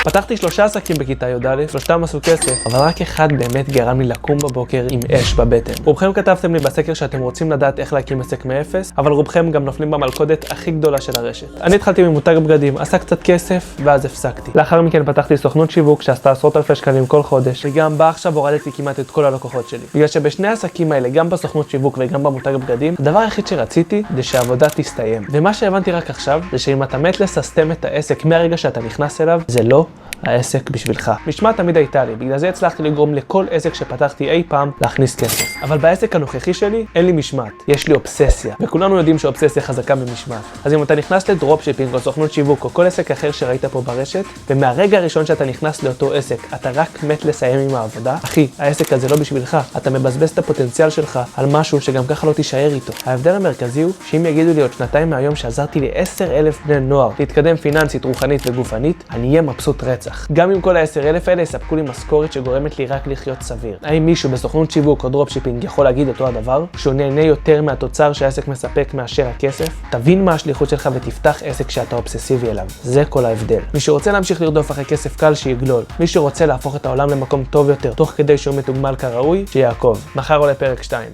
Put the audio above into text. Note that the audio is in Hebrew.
פתחתי 3 עסקים בכיתה י"א, 3 עשו כסף, אבל רק אחד באמת גרם לי לקום בבוקר עם אש בבטן. רובכם כתבתם לי בסקר שאתם רוצים לדעת איך להקים עסק מאפס, אבל רובכם גם נופלים במלכודת הכי גדולה של הרשת. אני התחלתי ממותג בגדים, עשה קצת כסף, ואז הפסקתי. לאחר מכן פתחתי סוכנות שיווק שעשתה עשרות אלפי שקלים כל חודש, וגם בה עכשיו הורדתי כמעט את כל הלקוחות שלי. בגלל שבשני העסקים האלה, גם בסוכנות שיווק וגם במותג בגדים, הדבר היחיד שרציתי זה שהעבודה תסתיים. ומה שהבנתי רק עכשיו זה שאם אתה מת לססטם את העסק מהרגע שאתה נכנס אליו, זה לא העסק בשבילך. משמעת תמיד הייתה לי, בגלל זה הצלחתי לגרום לכל עסק שפתחתי אי פעם להכניס כסף. אבל בעסק הנוכחי שלי אין לי משמעת, יש לי אובססיה, וכולנו יודעים שאובססיה חזקה ממשמעת. אז אם אתה נכנס לדרופשיפינג או סוכנות שיווק או כל עסק אחר שראית פה ברשת, ומהרגע הראשון שאתה נכנס לאותו עסק, אתה רק מת לסיים עם העבודה, אחי, העסק הזה לא בשבילך, אתה מבזבז את הפוטנציאל שלך על משהו שגם ככה לא תישאר איתו. ההבדל המרכזי הוא שאם יגידו לי עוד 2 מהיום שעזרתי ל10,000 בני נוער להתקדם פיננסית, רוחנית וגופנית, אני אהיה מבסוט רצח. גם אם כל ה10,000 האלה יספקו לי משכורת שגורמת לי רק לחיות סביר. האם מישהו בסוכנות שיווק או דרופשיפינג יכול להגיד אותו הדבר? שהוא נהנה יותר מהתוצר שהעסק מספק מאשר הכסף? תבין מה השליחות שלך ותפתח עסק שאתה אובססיבי אליו. זה כל ההבדל. מי שרוצה להמשיך לרדוף אחרי כסף קל שיגלול. מי שרוצה להפוך את העולם למקום טוב יותר תוך כדי שהוא מתוגמל כראוי, שיעקוב. מחר עולה פרק 2.